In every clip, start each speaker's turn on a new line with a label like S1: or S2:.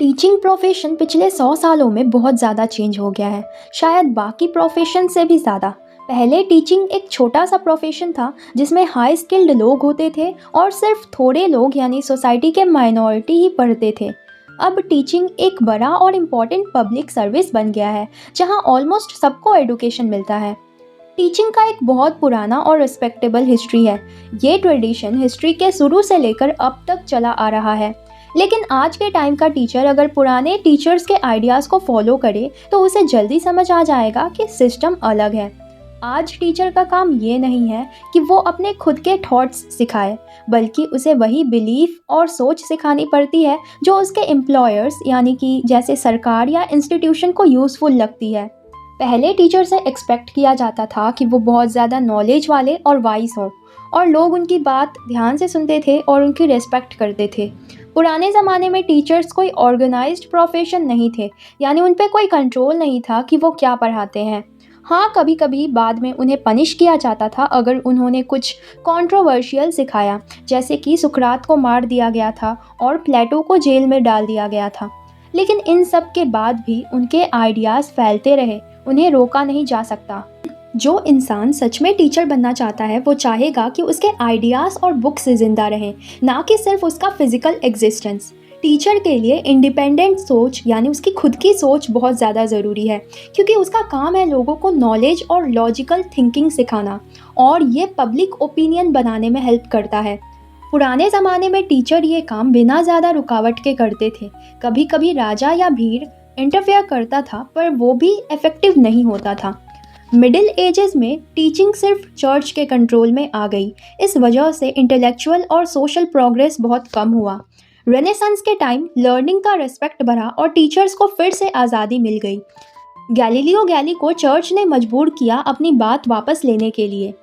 S1: Teaching profession पिछले 100 सालों में बहुत ज़्यादा चेंज हो गया है, शायद बाकी प्रोफेशन से भी ज़्यादा। पहले टीचिंग एक छोटा सा प्रोफेशन था जिसमें हाई स्किल्ड लोग होते थे और सिर्फ थोड़े लोग यानी सोसाइटी के माइनॉरिटी ही पढ़ते थे। अब टीचिंग एक बड़ा और इम्पॉर्टेंट पब्लिक सर्विस बन गया है जहां ऑलमोस्ट सबको एडुकेशन मिलता है। टीचिंग का एक बहुत पुराना और रिस्पेक्टेबल हिस्ट्री है। ये ट्रेडिशन हिस्ट्री के शुरू से लेकर अब तक चला आ रहा है। लेकिन आज के टाइम का टीचर अगर पुराने टीचर्स के आइडियाज़ को फॉलो करे तो उसे जल्दी समझ आ जाएगा कि सिस्टम अलग है। आज टीचर का काम ये नहीं है कि वो अपने खुद के थॉट्स सिखाए, बल्कि उसे वही बिलीफ और सोच सिखानी पड़ती है जो उसके एम्प्लॉयर्स यानी कि जैसे सरकार या इंस्टीट्यूशन को यूज़फुल लगती है। पहले टीचर से एक्सपेक्ट किया जाता था कि वो बहुत ज़्यादा नॉलेज वाले और वाइज हों और लोग उनकी बात ध्यान से सुनते थे और उनकी रिस्पेक्ट करते थे। पुराने ज़माने में टीचर्स कोई ऑर्गेनाइज्ड प्रोफेशन नहीं थे, यानी उन पे कोई कंट्रोल नहीं था कि वो क्या पढ़ाते हैं। हाँ, कभी कभी बाद में उन्हें पनिश किया जाता था अगर उन्होंने कुछ कंट्रोवर्शियल सिखाया, जैसे कि सुकरात को मार दिया गया था और प्लेटो को जेल में डाल दिया गया था। लेकिन इन सब के बाद भी उनके आइडियाज़ फैलते रहे, उन्हें रोका नहीं जा सकता। जो इंसान सच में टीचर बनना चाहता है वो चाहेगा कि उसके आइडियाज़ और बुक्स ज़िंदा रहें, ना कि सिर्फ उसका फिजिकल एग्जिस्टेंस। टीचर के लिए इंडिपेंडेंट सोच यानी उसकी खुद की सोच बहुत ज़्यादा ज़रूरी है, क्योंकि उसका काम है लोगों को नॉलेज और लॉजिकल थिंकिंग सिखाना, और ये पब्लिक ओपिनियन बनाने में हेल्प करता है। पुराने ज़माने में टीचर ये काम बिना ज़्यादा रुकावट के करते थे। कभी कभी राजा या भीड़ इंटरफेयर करता था, पर वो भी इफ़ेक्टिव नहीं होता था। मिडिल एजेस में टीचिंग सिर्फ चर्च के कंट्रोल में आ गई। इस वजह से इंटेलेक्चुअल और सोशल प्रोग्रेस बहुत कम हुआ। रेनेसांस के टाइम लर्निंग का रिस्पेक्ट बढ़ा और टीचर्स को फिर से आज़ादी मिल गई। गैलीलियो गैली को चर्च ने मजबूर किया अपनी बात वापस लेने के लिए,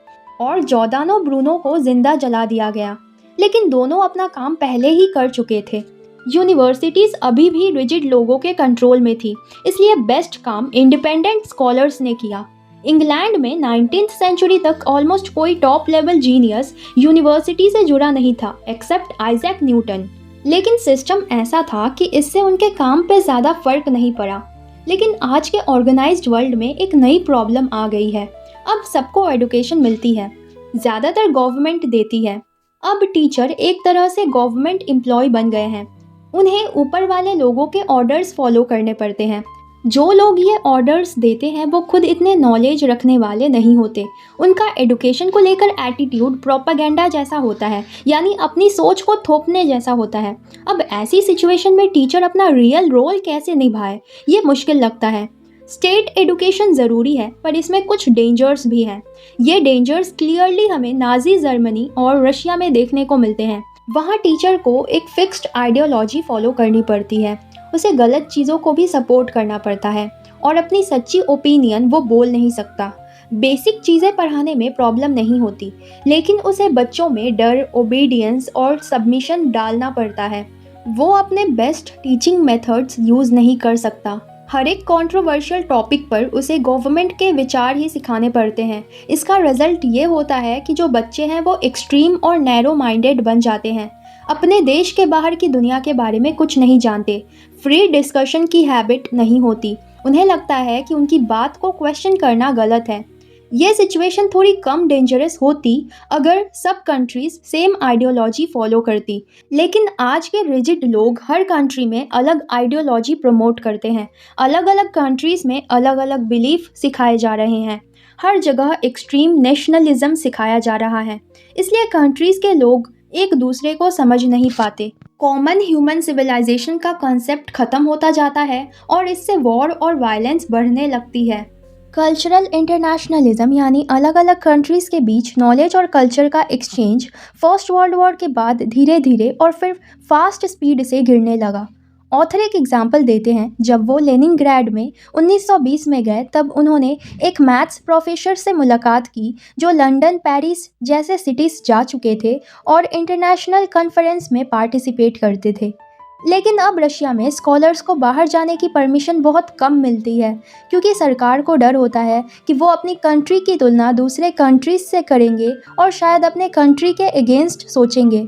S1: और जॉर्डानो ब्रूनो को जिंदा जला दिया गया। लेकिन दोनों अपना काम पहले ही कर चुके थे। यूनिवर्सिटीज़ अभी भी रिजिड लोगों के कंट्रोल में थी, इसलिए बेस्ट काम इंडिपेंडेंट स्कॉलर्स ने किया। इंग्लैंड में 19th सेंचुरी तक ऑलमोस्ट कोई टॉप लेवल जीनियस यूनिवर्सिटी से जुड़ा नहीं था एक्सेप्ट आइजैक न्यूटन। लेकिन सिस्टम ऐसा था कि इससे उनके काम पे ज़्यादा फर्क नहीं पड़ा। लेकिन आज के ऑर्गेनाइज्ड वर्ल्ड में एक नई प्रॉब्लम आ गई है। अब सबको एडुकेशन मिलती है, ज़्यादातर गवर्नमेंट देती है। अब टीचर एक तरह से गवर्नमेंट एम्प्लॉय बन गए हैं। उन्हें ऊपर वाले लोगों के ऑर्डर्स फॉलो करने पड़ते हैं। जो लोग ये ऑर्डर्स देते हैं वो खुद इतने नॉलेज रखने वाले नहीं होते। उनका एडुकेशन को लेकर एटीट्यूड प्रोपागेंडा जैसा होता है, यानी अपनी सोच को थोपने जैसा होता है। अब ऐसी सिचुएशन में टीचर अपना रियल रोल कैसे निभाए, ये मुश्किल लगता है। स्टेट एडुकेशन ज़रूरी है, पर इसमें कुछ डेंजर्स भी हैं। ये डेंजर्स क्लियरली हमें नाजी जर्मनी और रशिया में देखने को मिलते हैं। वहाँ टीचर को एक फिक्स्ड आइडियोलॉजी फॉलो करनी पड़ती है, उसे गलत चीज़ों को भी सपोर्ट करना पड़ता है, और अपनी सच्ची ओपिनियन वो बोल नहीं सकता। बेसिक चीज़ें पढ़ाने में प्रॉब्लम नहीं होती, लेकिन उसे बच्चों में डर, ओबीडियंस और सबमिशन डालना पड़ता है। वो अपने बेस्ट टीचिंग मेथड्स यूज़ नहीं कर सकता। हर एक कंट्रोवर्शियल टॉपिक पर उसे गवर्नमेंट के विचार ही सिखाने पड़ते हैं। इसका रिजल्ट ये होता है कि जो बच्चे हैं वो एक्सट्रीम और नैरो माइंडेड बन जाते हैं, अपने देश के बाहर की दुनिया के बारे में कुछ नहीं जानते। फ्री डिस्कशन की हैबिट नहीं होती, उन्हें लगता है कि उनकी बात को क्वेश्चन करना गलत है। ये सिचुएशन थोड़ी कम डेंजरस होती अगर सब कंट्रीज सेम आइडियोलॉजी फॉलो करती, लेकिन आज के रिजिड लोग हर कंट्री में अलग आइडियोलॉजी प्रमोट करते हैं। अलग अलग कंट्रीज में अलग अलग बिलीफ सिखाए जा रहे हैं। हर जगह एक्सट्रीम नेशनलिज्म सिखाया जा रहा है, इसलिए कंट्रीज के लोग एक दूसरे को समझ नहीं पाते। कॉमन ह्यूमन सिविलाइजेशन का कॉन्सेप्ट खत्म होता जाता है और इससे वॉर और वायलेंस बढ़ने लगती है। कल्चरल इंटरनेशनलिज्म यानी अलग अलग कंट्रीज़ के बीच नॉलेज और कल्चर का एक्सचेंज फर्स्ट वर्ल्ड वॉर के बाद धीरे धीरे और फिर फास्ट स्पीड से गिरने लगा। ऑथर एक एग्जाम्पल देते हैं। जब वो लेनिनग्राड में 1920 में गए तब उन्होंने एक मैथ्स प्रोफेसर से मुलाकात की जो लंदन, पेरिस जैसे सिटीज़ जा चुके थे और इंटरनेशनल कॉन्फ्रेंस में पार्टिसिपेट करते थे। लेकिन अब रशिया में स्कॉलर्स को बाहर जाने की परमिशन बहुत कम मिलती है, क्योंकि सरकार को डर होता है कि वो अपनी कंट्री की तुलना दूसरे कंट्रीज से करेंगे और शायद अपने कंट्री के अगेंस्ट सोचेंगे।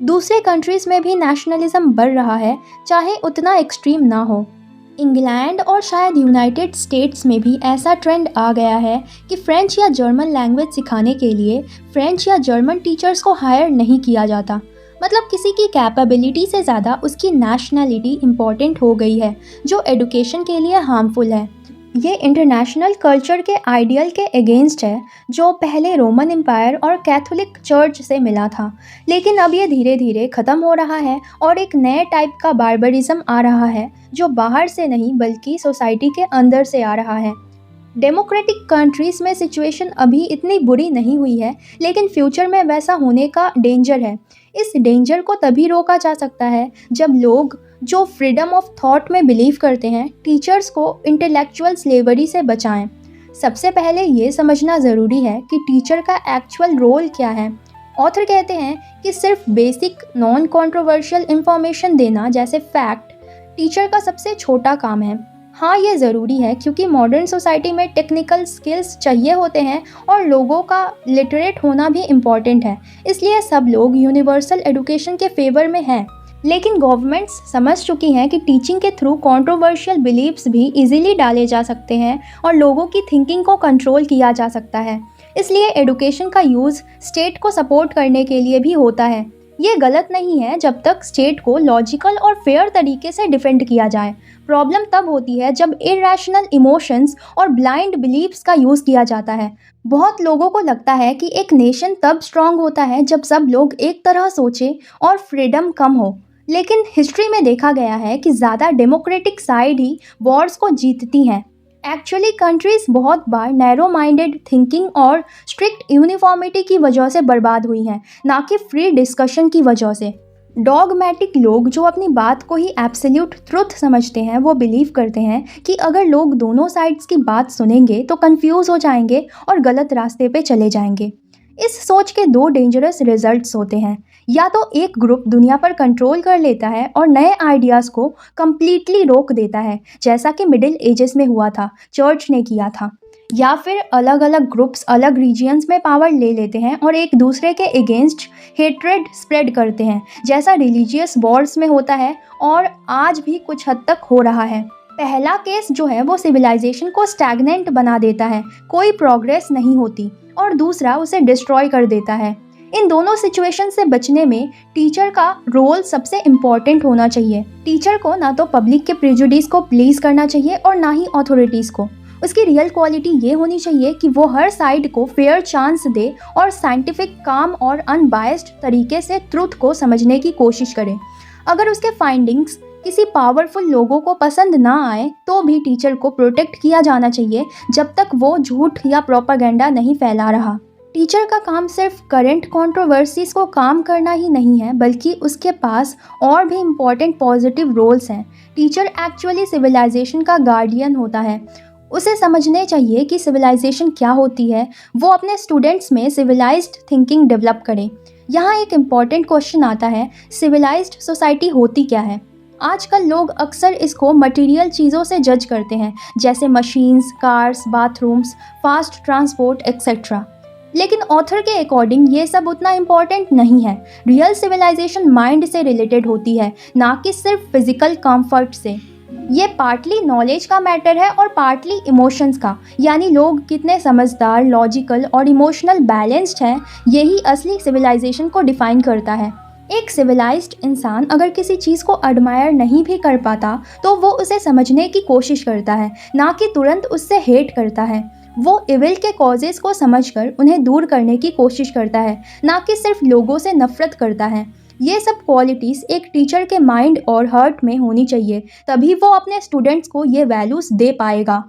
S1: दूसरे कंट्रीज़ में भी नेशनलिज्म बढ़ रहा है, चाहे उतना एक्सट्रीम ना हो। इंग्लैंड और शायद यूनाइटेड स्टेट्स में भी ऐसा ट्रेंड आ गया है कि फ्रेंच या जर्मन लैंग्वेज सिखाने के लिए फ्रेंच या जर्मन टीचर्स को हायर नहीं किया जाता। मतलब किसी की कैपेबिलिटी से ज़्यादा उसकी नेशनलिटी इम्पॉर्टेंट हो गई है, जो एडुकेशन के लिए हार्मफुल है। ये इंटरनेशनल कल्चर के आइडियल के अगेंस्ट है, जो पहले रोमन एम्पायर और कैथोलिक चर्च से मिला था। लेकिन अब ये धीरे धीरे ख़त्म हो रहा है और एक नए टाइप का बार्बरिज्म आ रहा है, जो बाहर से नहीं बल्कि सोसाइटी के अंदर से आ रहा है। डेमोक्रेटिक कंट्रीज़ में सिचुएशन अभी इतनी बुरी नहीं हुई है, लेकिन फ्यूचर में वैसा होने का डेंजर है। इस डेंजर को तभी रोका जा सकता है जब लोग जो फ्रीडम ऑफ थॉट में बिलीव करते हैं, टीचर्स को इंटेलेक्चुअल स्लेवरी से बचाएं। सबसे पहले ये समझना ज़रूरी है कि टीचर का एक्चुअल रोल क्या है। ऑथर कहते हैं कि सिर्फ बेसिक नॉन कंट्रोवर्शियल इंफॉर्मेशन देना, जैसे फैक्ट, टीचर का सबसे छोटा काम है। हाँ, ये ज़रूरी है क्योंकि मॉडर्न सोसाइटी में टेक्निकल स्किल्स चाहिए होते हैं और लोगों का लिटरेट होना भी इम्पॉर्टेंट है। इसलिए सब लोग यूनिवर्सल एजुकेशन के फेवर में हैं। लेकिन गवर्नमेंट्स समझ चुकी हैं कि टीचिंग के थ्रू कंट्रोवर्शियल बिलीव्स भी इजीली डाले जा सकते हैं और लोगों की थिंकिंग को कंट्रोल किया जा सकता है। इसलिए एजुकेशन का यूज़ स्टेट को सपोर्ट करने के लिए भी होता है। ये गलत नहीं है जब तक स्टेट को लॉजिकल और फेयर तरीके से डिफेंड किया जाए। प्रॉब्लम तब होती है जब इरेशनल इमोशंस और ब्लाइंड बिलीव्स का यूज़ किया जाता है। बहुत लोगों को लगता है कि एक नेशन तब स्ट्रांग होता है जब सब लोग एक तरह सोचे और फ्रीडम कम हो। लेकिन हिस्ट्री में देखा गया है कि ज़्यादा डेमोक्रेटिक साइड ही वॉर्स को जीतती हैं। एक्चुअली कंट्रीज़ बहुत बार नैरो माइंडेड थिंकिंग और स्ट्रिक्ट यूनिफॉर्मिटी की वजह से बर्बाद हुई हैं, ना कि फ्री डिस्कशन की वजह से। डॉगमेटिक लोग जो अपनी बात को ही एब्सोल्यूट ट्रुथ समझते हैं, वो बिलीव करते हैं कि अगर लोग दोनों साइड्स की बात सुनेंगे तो कंफ्यूज हो जाएंगे और गलत रास्ते पे चले जाएंगे। इस सोच के दो डेंजरस रिजल्ट्स होते हैं। या तो एक ग्रुप दुनिया पर कंट्रोल कर लेता है और नए आइडियाज़ को कम्प्लीटली रोक देता है, जैसा कि मिडिल एजेस में हुआ था, चर्च ने किया था। या फिर अलग अलग ग्रुप्स अलग रीजियंस में पावर ले लेते हैं और एक दूसरे के अगेंस्ट हेट्रेड स्प्रेड करते हैं, जैसा रिलीजियस वॉर्स में होता है और आज भी कुछ हद तक हो रहा है। पहला केस जो है वो सिविलाइजेशन को स्टैग्नेंट बना देता है, कोई प्रोग्रेस नहीं होती, और दूसरा उसे डिस्ट्रॉय कर देता है। इन दोनों सिचुएशन से बचने में टीचर का रोल सबसे इम्पॉर्टेंट होना चाहिए। टीचर को ना तो पब्लिक के प्रेजुडिस को प्लीज करना चाहिए और ना ही अथॉरिटीज़ को। उसकी रियल क्वालिटी ये होनी चाहिए कि वो हर साइड को फेयर चांस दे और साइंटिफिक, काम और अनबायस्ड तरीके से ट्रुथ को समझने की कोशिश करे। अगर उसके फाइंडिंग्स किसी पावरफुल लोगों को पसंद ना आए तो भी टीचर को प्रोटेक्ट किया जाना चाहिए जब तक वो झूठ या प्रोपागेंडा नहीं फैला रहा। टीचर का काम सिर्फ करंट कंट्रोवर्सीज को काम करना ही नहीं है, बल्कि उसके पास और भी इम्पॉर्टेंट पॉजिटिव रोल्स हैं। टीचर एक्चुअली सिविलाइजेशन का गार्डियन होता है। उसे समझने चाहिए कि सिविलाइजेशन क्या होती है, वो अपने स्टूडेंट्स में सिविलाइज्ड थिंकिंग डेवलप करें। यहाँ एक इम्पॉर्टेंट क्वेश्चन आता है, सिविलाइज्ड सोसाइटी होती क्या है? आजकल लोग अक्सर इसको मटेरियल चीज़ों से जज करते हैं, जैसे machines, cars, bathrooms, fast transport etcetera. लेकिन ऑथर के अकॉर्डिंग ये सब उतना इम्पॉर्टेंट नहीं है। रियल सिविलाइजेशन माइंड से रिलेटेड होती है, ना कि सिर्फ फिजिकल कंफर्ट से। ये पार्टली नॉलेज का मैटर है और पार्टली इमोशंस का, यानी लोग कितने समझदार, लॉजिकल और इमोशनल बैलेंस्ड हैं, यही असली सिविलाइजेशन को डिफाइन करता है। एक सिविलाइज्ड इंसान अगर किसी चीज़ को एडमायर नहीं भी कर पाता तो वो उसे समझने की कोशिश करता है, ना कि तुरंत उससे हेट करता है। वो इविल के कॉजेज़ को समझकर उन्हें दूर करने की कोशिश करता है, ना कि सिर्फ लोगों से नफरत करता है। ये सब क्वालिटीज़ एक टीचर के माइंड और हार्ट में होनी चाहिए, तभी वो अपने स्टूडेंट्स को ये वैल्यूज़ दे पाएगा।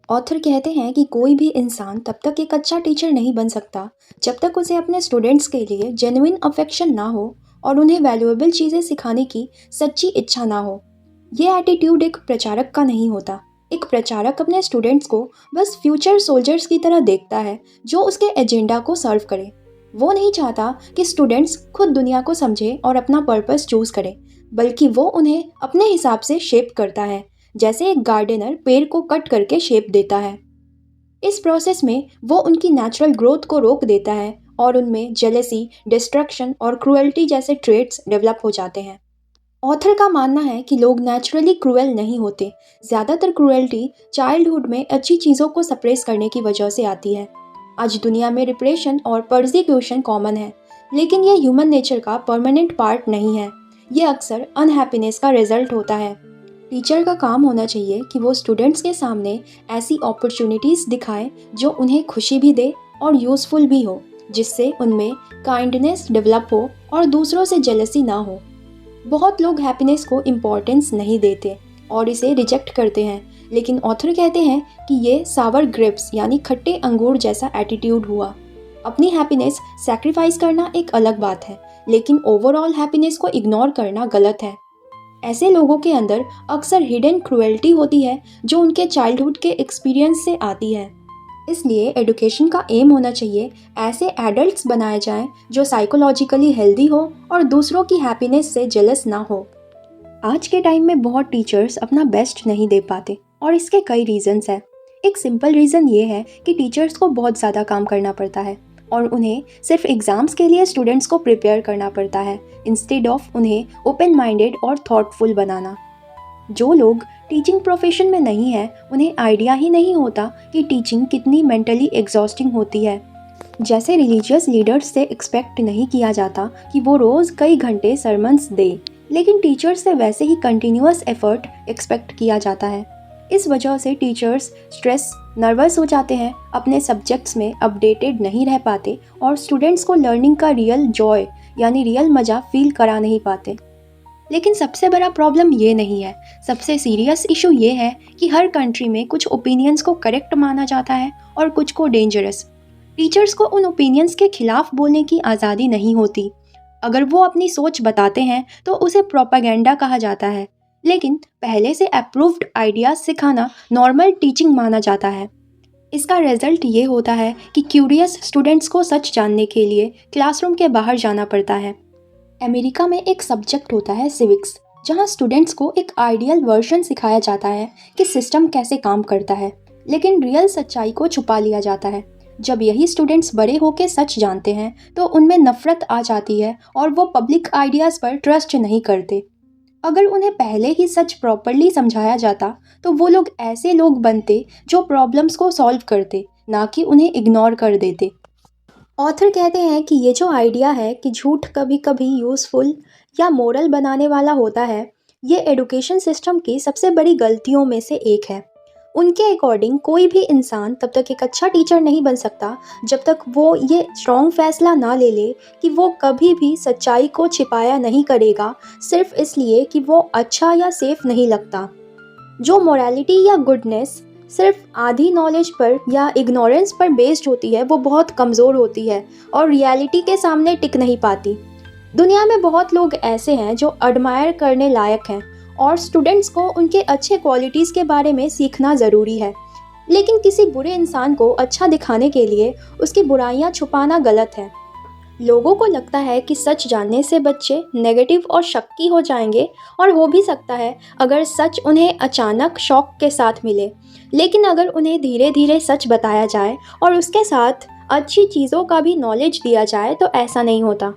S1: ऑथर कहते हैं कि कोई भी इंसान तब तक एक अच्छा टीचर नहीं बन सकता जब तक उसे अपने स्टूडेंट्स के लिए जेन्युइन अफेक्शन ना हो और उन्हें वैल्यूएबल चीज़ें सिखाने की सच्ची इच्छा ना हो। ये एटीट्यूड एक प्रचारक का नहीं होता। एक प्रचारक अपने स्टूडेंट्स को बस फ्यूचर सोल्जर्स की तरह देखता है जो उसके एजेंडा को सर्व करे। वो नहीं चाहता कि स्टूडेंट्स खुद दुनिया को समझे और अपना पर्पस चूज करें, बल्कि वो उन्हें अपने हिसाब से शेप करता है, जैसे एक गार्डनर पेड़ को कट करके शेप देता है। इस प्रोसेस में वो उनकी नेचुरल ग्रोथ को रोक देता है और उनमें जेलेसी, डिस्ट्रक्शन और क्रुएल्टी जैसे ट्रेट्स डेवलप हो जाते हैं। ऑथर का मानना है कि लोग नेचुरली क्रूएल नहीं होते। ज़्यादातर क्रूएल्टी चाइल्डहुड में अच्छी चीज़ों को सप्रेस करने की वजह से आती है। आज दुनिया में रिप्रेशन और पर्सिक्यूशन कॉमन है, लेकिन ये ह्यूमन नेचर का परमानेंट पार्ट नहीं है। ये अक्सर अनहैप्पीनेस का रिजल्ट होता है। टीचर का काम होना चाहिए कि वो स्टूडेंट्स के सामने ऐसी अपॉर्चुनिटीज़ दिखाए जो उन्हें खुशी भी दे और यूज़फुल भी हो, जिससे उनमें काइंडनेस डेवलप हो और दूसरों से जेलसी ना हो। बहुत लोग हैप्पीनेस को इम्पोर्टेंस नहीं देते और इसे रिजेक्ट करते हैं, लेकिन ऑथर कहते हैं कि ये सावर ग्रेप्स यानी खट्टे अंगूर जैसा एटीट्यूड हुआ। अपनी हैप्पीनेस सैक्रिफाइस करना एक अलग बात है, लेकिन ओवरऑल हैप्पीनेस को इग्नोर करना गलत है। ऐसे लोगों के अंदर अक्सर हिडन क्रुएल्टी होती है जो उनके चाइल्डहुड के एक्सपीरियंस से आती है। इसलिए एडुकेशन का एम होना चाहिए ऐसे एडल्ट्स बनाए जाएं जो साइकोलॉजिकली हेल्दी हो और दूसरों की हैप्पीनेस से जेलस ना हो। आज के टाइम में बहुत टीचर्स अपना बेस्ट नहीं दे पाते और इसके कई रीजंस हैं। एक सिंपल रीज़न ये है कि टीचर्स को बहुत ज़्यादा काम करना पड़ता है और उन्हें सिर्फ एग्ज़ाम्स के लिए स्टूडेंट्स को प्रिपेयर करना पड़ता है इंस्टेड ऑफ उन्हें ओपन माइंडेड और थॉटफुल बनाना। जो लोग टीचिंग प्रोफेशन में नहीं है उन्हें आइडिया ही नहीं होता कि टीचिंग कितनी मेंटली एग्जॉस्टिंग होती है। जैसे रिलीजियस लीडर्स से एक्सपेक्ट नहीं किया जाता कि वो रोज़ कई घंटे सरमन्स दे, लेकिन टीचर्स से वैसे ही कंटिन्यूअस एफर्ट एक्सपेक्ट किया जाता है। इस वजह से टीचर्स स्ट्रेस, नर्वस हो जाते हैं, अपने सब्जेक्ट्स में अपडेटेड नहीं रह पाते और स्टूडेंट्स को लर्निंग का रियल जॉय यानी रियल मज़ा फील करा नहीं पाते। लेकिन सबसे बड़ा प्रॉब्लम ये नहीं है। सबसे सीरियस इशू ये है कि हर कंट्री में कुछ ओपिनियंस को करेक्ट माना जाता है और कुछ को डेंजरस। टीचर्स को उन ओपिनियंस के खिलाफ बोलने की आज़ादी नहीं होती। अगर वो अपनी सोच बताते हैं तो उसे प्रोपेगेंडा कहा जाता है, लेकिन पहले से अप्रूव्ड आइडियाज़ सिखाना नॉर्मल टीचिंग माना जाता है। इसका रिजल्ट ये होता है कि क्यूरियस स्टूडेंट्स को सच जानने के लिए क्लासरूम के बाहर जाना पड़ता है। अमेरिका में एक सब्जेक्ट होता है सिविक्स, जहाँ स्टूडेंट्स को एक आइडियल वर्जन सिखाया जाता है कि सिस्टम कैसे काम करता है, लेकिन रियल सच्चाई को छुपा लिया जाता है। जब यही स्टूडेंट्स बड़े होकर सच जानते हैं तो उनमें नफरत आ जाती है और वो पब्लिक आइडियाज़ पर ट्रस्ट नहीं करते। अगर उन्हें पहले ही सच प्रॉपरली समझाया जाता तो वो लोग ऐसे लोग बनते जो प्रॉब्लम्स को सॉल्व करते, ना कि उन्हें इग्नोर कर देते। ऑथर कहते हैं कि ये जो आइडिया है कि झूठ कभी कभी यूज़फुल या मोरल बनाने वाला होता है, ये एडुकेशन सिस्टम की सबसे बड़ी गलतियों में से एक है। उनके अकॉर्डिंग कोई भी इंसान तब तक एक अच्छा टीचर नहीं बन सकता जब तक वो ये स्ट्रॉन्ग फैसला ना ले ले कि वो कभी भी सच्चाई को छिपाया नहीं करेगा सिर्फ इसलिए कि वो अच्छा या सेफ नहीं लगता। जो मोरालिटी या गुडनेस सिर्फ आधी नॉलेज पर या इग्नोरेंस पर बेस्ड होती है वो बहुत कमज़ोर होती है और रियलिटी के सामने टिक नहीं पाती। दुनिया में बहुत लोग ऐसे हैं जो एडमायर करने लायक हैं और स्टूडेंट्स को उनके अच्छे क्वालिटीज़ के बारे में सीखना ज़रूरी है, लेकिन किसी बुरे इंसान को अच्छा दिखाने के लिए उसकी बुराइयां छुपाना गलत है। लोगों को लगता है कि सच जानने से बच्चे नेगेटिव और शक्की हो जाएंगे, और हो भी सकता है अगर सच उन्हें अचानक शॉक के साथ मिले, लेकिन अगर उन्हें धीरे धीरे सच बताया जाए और उसके साथ अच्छी चीज़ों का भी नॉलेज दिया जाए तो ऐसा नहीं होता।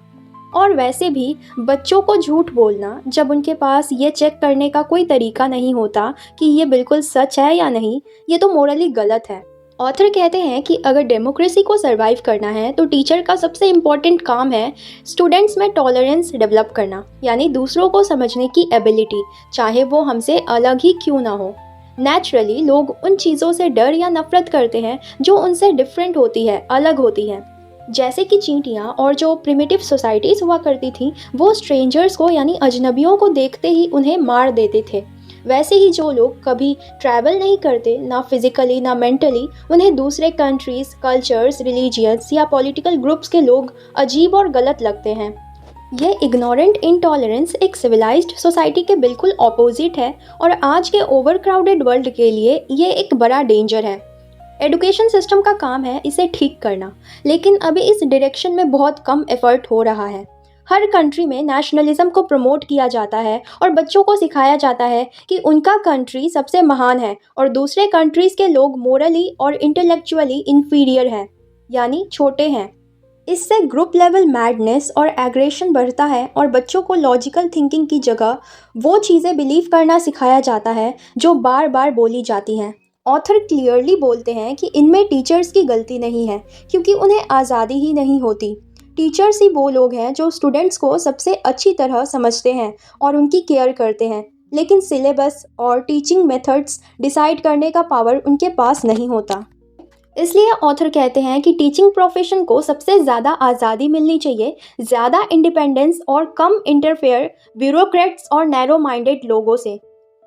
S1: और वैसे भी बच्चों को झूठ बोलना जब उनके पास ये चेक करने का कोई तरीका नहीं होता कि ये बिल्कुल सच है या नहीं, ये तो मोरली गलत है। ऑथर कहते हैं कि अगर डेमोक्रेसी को सरवाइव करना है तो टीचर का सबसे इम्पॉर्टेंट काम है स्टूडेंट्स में टॉलरेंस डेवलप करना, यानी दूसरों को समझने की एबिलिटी, चाहे वो हमसे अलग ही क्यों ना हो। नेचुरली लोग उन चीज़ों से डर या नफरत करते हैं जो उनसे डिफरेंट होती है, अलग होती हैं। जैसे कि चींटियाँ और जो प्रिमिटिव सोसाइटीज़ हुआ करती थी वो स्ट्रेंजर्स को यानी अजनबियों को देखते ही उन्हें मार देते थे, वैसे ही जो लोग कभी ट्रैवल नहीं करते ना फिजिकली ना मेंटली, उन्हें दूसरे कंट्रीज़, कल्चर्स, रिलीजियंस या पॉलिटिकल ग्रुप्स के लोग अजीब और गलत लगते हैं। ये इग्नोरेंट इनटॉलरेंस एक सिविलाइज्ड सोसाइटी के बिल्कुल ऑपोजिट है और आज के ओवरक्राउडेड वर्ल्ड के लिए ये एक बड़ा डेंजर है। एजुकेशन सिस्टम का काम है इसे ठीक करना, लेकिन अभी इस डायरेक्शन में बहुत कम एफर्ट हो रहा है। हर कंट्री में नेशनलिज्म को प्रमोट किया जाता है और बच्चों को सिखाया जाता है कि उनका कंट्री सबसे महान है और दूसरे कंट्रीज़ के लोग मोरली और इंटेलेक्चुअली इन्फीरियर हैं, यानी छोटे हैं। इससे ग्रुप लेवल मैडनेस और एग्रेशन बढ़ता है और बच्चों को लॉजिकल थिंकिंग की जगह वो चीज़ें बिलीव करना सिखाया जाता है जो बार बार बोली जाती हैं। ऑथर क्लियरली बोलते हैं कि इनमें टीचर्स की गलती नहीं है, क्योंकि उन्हें आज़ादी ही नहीं होती। टीचर्स ही वो लोग हैं जो स्टूडेंट्स को सबसे अच्छी तरह समझते हैं और उनकी केयर करते हैं, लेकिन सिलेबस और टीचिंग मेथड्स डिसाइड करने का पावर उनके पास नहीं होता। इसलिए ऑथर कहते हैं कि टीचिंग प्रोफेशन को सबसे ज़्यादा आज़ादी मिलनी चाहिए, ज़्यादा इंडिपेंडेंस और कम इंटरफेयर ब्यूरोक्रेट्स और नैरो माइंडेड लोगों से।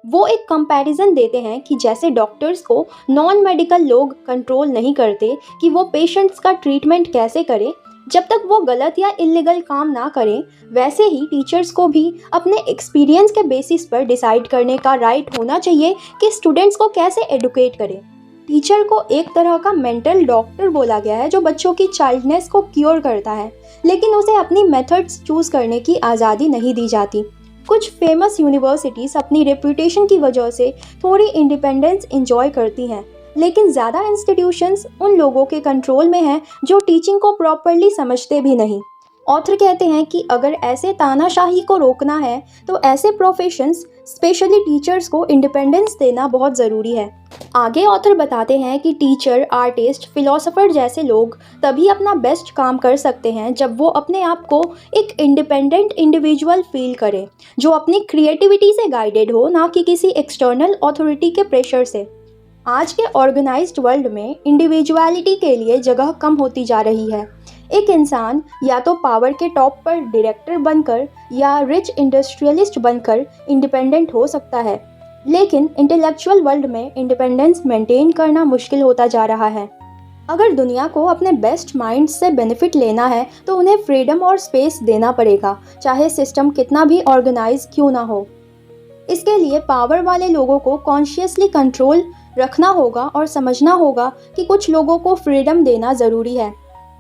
S1: वो एक कंपैरिजन देते हैं कि जैसे डॉक्टर्स को नॉन मेडिकल लोग कंट्रोल नहीं करते कि वो पेशेंट्स का ट्रीटमेंट कैसे करें जब तक वो गलत या इलीगल काम ना करें, वैसे ही टीचर्स को भी अपने एक्सपीरियंस के बेसिस पर डिसाइड करने का राइट होना चाहिए कि स्टूडेंट्स को कैसे एडुकेट करें। टीचर को एक तरह का मेंटल डॉक्टर बोला गया है जो बच्चों की चाइल्डनेस को क्योर करता है, लेकिन उसे अपनी मेथड्स चूज करने की आज़ादी नहीं दी जाती। कुछ फेमस यूनिवर्सिटीज़ अपनी रेपुटेशन की वजह से थोड़ी इंडिपेंडेंस इंजॉय करती हैं, लेकिन ज़्यादा इंस्टीट्यूशंस उन लोगों के कंट्रोल में हैं जो टीचिंग को प्रॉपरली समझते भी नहीं। ऑथर कहते हैं कि अगर ऐसे तानाशाही को रोकना है तो ऐसे प्रोफेशंस, स्पेशली टीचर्स को इंडिपेंडेंस देना बहुत ज़रूरी है। आगे ऑथर बताते हैं कि टीचर, आर्टिस्ट, फिलोसोफर जैसे लोग तभी अपना बेस्ट काम कर सकते हैं जब वो अपने आप को एक इंडिपेंडेंट इंडिविजुअल फील करें, जो अपनी क्रिएटिविटी से गाइडेड हो, ना कि किसी एक्सटर्नल अथॉरिटी के प्रेशर से। आज के ऑर्गेनाइज्ड वर्ल्ड में इंडिविजुअलिटी के लिए जगह कम होती जा रही है। एक इंसान या तो पावर के टॉप पर डायरेक्टर बनकर या रिच इंडस्ट्रियलिस्ट बनकर इंडिपेंडेंट हो सकता है, लेकिन इंटेलेक्चुअल वर्ल्ड में इंडिपेंडेंस मेंटेन करना मुश्किल होता जा रहा है। अगर दुनिया को अपने बेस्ट माइंड्स से बेनिफिट लेना है तो उन्हें फ्रीडम और स्पेस देना पड़ेगा, चाहे सिस्टम कितना भी ऑर्गेनाइज क्यों ना हो। इसके लिए पावर वाले लोगों को कॉन्शियसली कंट्रोल रखना होगा और समझना होगा कि कुछ लोगों को फ्रीडम देना ज़रूरी है।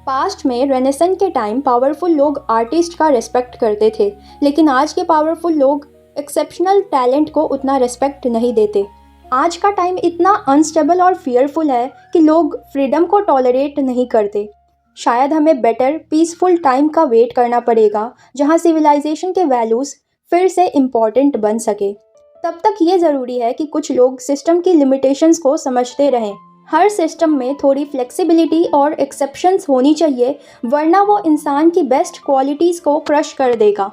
S1: पास्ट में रेनेसेंस के टाइम पावरफुल लोग आर्टिस्ट का रिस्पेक्ट करते थे, लेकिन आज के पावरफुल लोग एक्सेप्शनल टैलेंट को उतना रिस्पेक्ट नहीं देते। आज का टाइम इतना अनस्टेबल और फियरफुल है कि लोग फ्रीडम को टॉलरेट नहीं करते। शायद हमें बेटर पीसफुल टाइम का वेट करना पड़ेगा जहां सिविलाइजेशन के वैल्यूज़ फिर से इम्पॉर्टेंट बन सके। तब तक ये ज़रूरी है कि कुछ लोग सिस्टम की लिमिटेशंस को समझते रहें। हर सिस्टम में थोड़ी फ्लेक्सिबिलिटी और एक्सेप्शंस होनी चाहिए, वरना वो इंसान की बेस्ट क्वालिटीज़ को क्रश कर देगा।